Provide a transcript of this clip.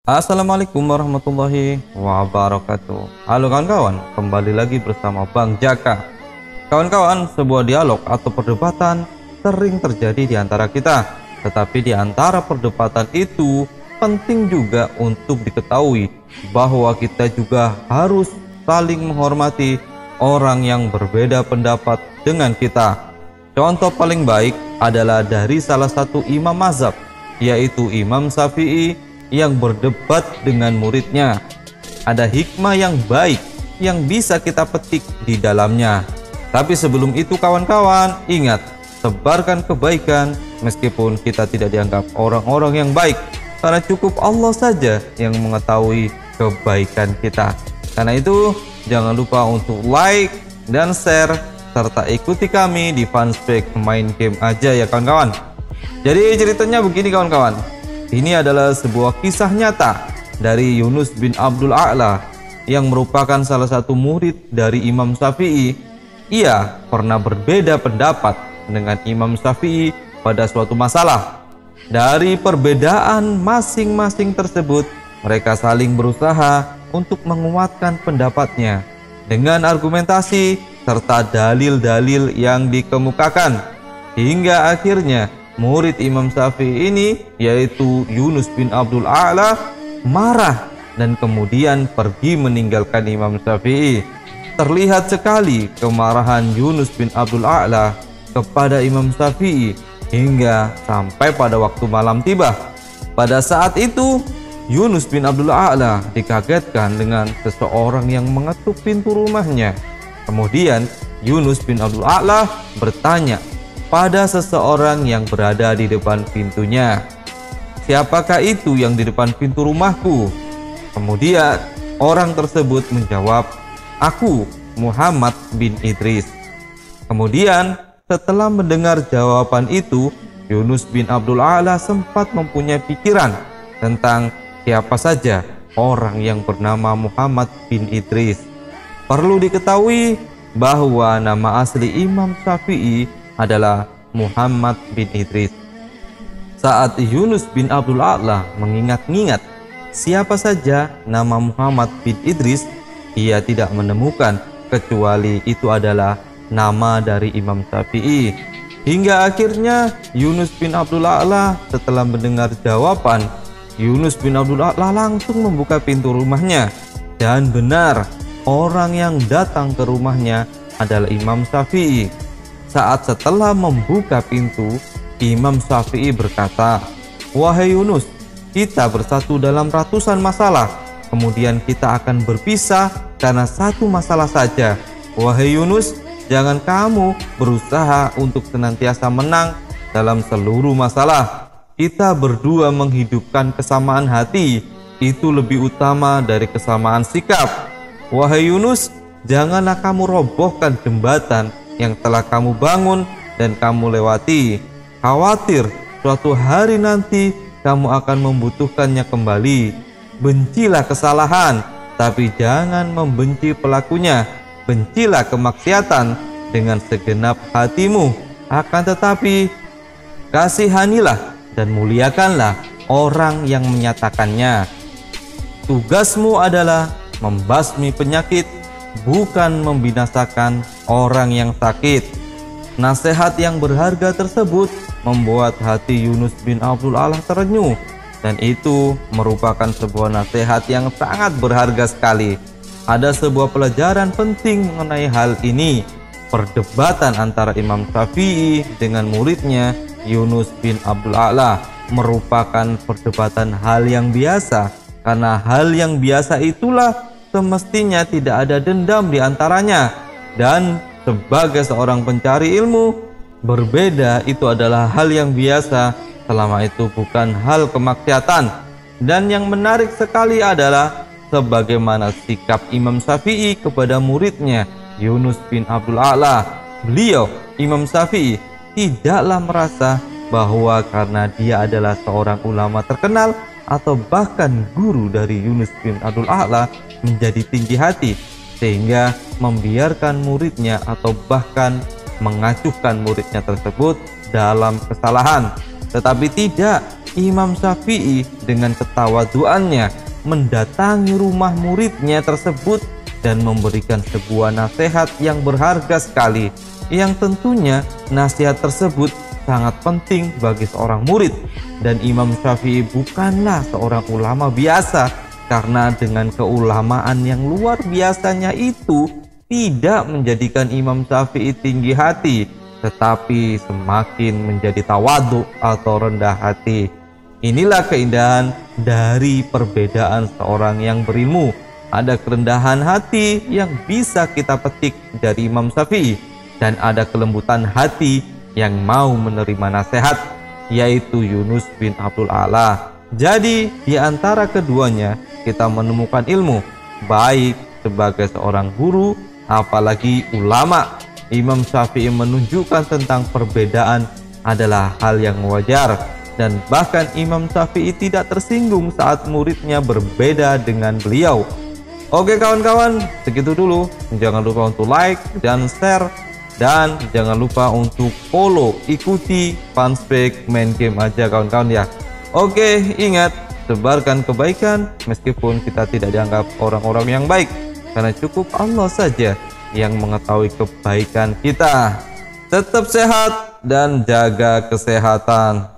Assalamualaikum warahmatullahi wabarakatuh. Halo kawan-kawan, kembali lagi bersama Bang Jaka. Kawan-kawan, sebuah dialog atau perdebatan sering terjadi di antara kita. Tetapi di antara perdebatan itu penting juga untuk diketahui bahwa kita juga harus saling menghormati orang yang berbeda pendapat dengan kita. Contoh paling baik adalah dari salah satu imam mazhab, yaitu Imam Syafi'i yang berdebat dengan muridnya. Ada hikmah yang baik yang bisa kita petik di dalamnya. Tapi sebelum itu kawan-kawan, ingat, sebarkan kebaikan meskipun kita tidak dianggap orang-orang yang baik, karena cukup Allah saja yang mengetahui kebaikan kita. Karena itu jangan lupa untuk like dan share serta ikuti kami di fanspage main game aja ya kawan-kawan. Jadi ceritanya begini kawan-kawan. Ini adalah sebuah kisah nyata dari Yunus bin Abdul A'la yang merupakan salah satu murid dari Imam Syafi'i. Ia pernah berbeda pendapat dengan Imam Syafi'i pada suatu masalah. Dari perbedaan masing-masing tersebut, mereka saling berusaha untuk menguatkan pendapatnya dengan argumentasi serta dalil-dalil yang dikemukakan. Hingga akhirnya murid Imam Syafi'i ini, yaitu Yunus bin Abdul A'la, marah dan kemudian pergi meninggalkan Imam Syafi'i. Terlihat sekali kemarahan Yunus bin Abdul A'la kepada Imam Syafi'i hingga sampai pada waktu malam tiba. Pada saat itu Yunus bin Abdul A'la dikagetkan dengan seseorang yang mengetuk pintu rumahnya. Kemudian Yunus bin Abdul A'la bertanya pada seseorang yang berada di depan pintunya, "Siapakah itu yang di depan pintu rumahku?" Kemudian orang tersebut menjawab, "Aku, Muhammad bin Idris." Kemudian setelah mendengar jawaban itu, Yunus bin Abdul A'la sempat mempunyai pikiran tentang siapa saja orang yang bernama Muhammad bin Idris. Perlu diketahui bahwa nama asli Imam Syafi'i adalah Muhammad bin Idris. Saat Yunus bin Abdul A'la mengingat-ingat siapa saja nama Muhammad bin Idris, ia tidak menemukan kecuali itu adalah nama dari Imam Syafi'i. Hingga akhirnya Yunus bin Abdul A'la setelah mendengar jawaban, Yunus bin Abdul A'la langsung membuka pintu rumahnya. Dan benar, orang yang datang ke rumahnya adalah Imam Syafi'i. Saat setelah membuka pintu, Imam Syafi'i berkata, "Wahai Yunus, kita bersatu dalam ratusan masalah, kemudian kita akan berpisah karena satu masalah saja. Wahai Yunus, jangan kamu berusaha untuk senantiasa menang dalam seluruh masalah. Kita berdua menghidupkan kesamaan hati, itu lebih utama dari kesamaan sikap. Wahai Yunus, janganlah kamu robohkan jembatan yang telah kamu bangun dan kamu lewati. Khawatir suatu hari nanti kamu akan membutuhkannya kembali. Bencilah kesalahan, tapi jangan membenci pelakunya. Bencilah kemaksiatan dengan segenap hatimu. Akan tetapi kasihanilah dan muliakanlah orang yang menyatakannya. Tugasmu adalah membasmi penyakit, bukan membinasakan orang yang sakit." Nasihat yang berharga tersebut membuat hati Yunus bin Abdul A'la terenyuh, dan itu merupakan sebuah nasihat yang sangat berharga sekali. Ada sebuah pelajaran penting mengenai hal ini. Perdebatan antara Imam Syafi'i dengan muridnya Yunus bin Abdul A'la merupakan perdebatan hal yang biasa, karena hal yang biasa itulah semestinya tidak ada dendam di antaranya. Dan sebagai seorang pencari ilmu, berbeda itu adalah hal yang biasa selama itu bukan hal kemaksiatan. Dan yang menarik sekali adalah sebagaimana sikap Imam Syafi'i kepada muridnya Yunus bin Abdul A'la. Beliau, Imam Syafi'i, tidaklah merasa bahwa karena dia adalah seorang ulama terkenal atau bahkan guru dari Yunus bin Abdul A'la menjadi tinggi hati sehingga membiarkan muridnya atau bahkan mengacuhkan muridnya tersebut dalam kesalahan. Tetapi tidak, Imam Syafi'i dengan ketawaduannya mendatangi rumah muridnya tersebut dan memberikan sebuah nasihat yang berharga sekali, yang tentunya nasihat tersebut sangat penting bagi seorang murid. Dan Imam Syafi'i bukanlah seorang ulama biasa, karena dengan keulamaan yang luar biasanya itu tidak menjadikan Imam Syafi'i tinggi hati, tetapi semakin menjadi tawadhu atau rendah hati. Inilah keindahan dari perbedaan seorang yang berilmu. Ada kerendahan hati yang bisa kita petik dari Imam Syafi'i, dan ada kelembutan hati yang mau menerima nasihat, yaitu Yunus bin Abdul A'la. Jadi di antara keduanya kita menemukan ilmu, baik sebagai seorang guru apalagi ulama. Imam Syafi'i menunjukkan tentang perbedaan adalah hal yang wajar, dan bahkan Imam Syafi'i tidak tersinggung saat muridnya berbeda dengan beliau. Oke kawan-kawan, segitu dulu. Jangan lupa untuk like dan share, dan jangan lupa untuk follow, ikuti Fanspage main game aja kawan-kawan ya. Oke, ingat, sebarkan kebaikan meskipun kita tidak dianggap orang-orang yang baik, karena cukup Allah saja yang mengetahui kebaikan kita. Tetap sehat dan jaga kesehatan.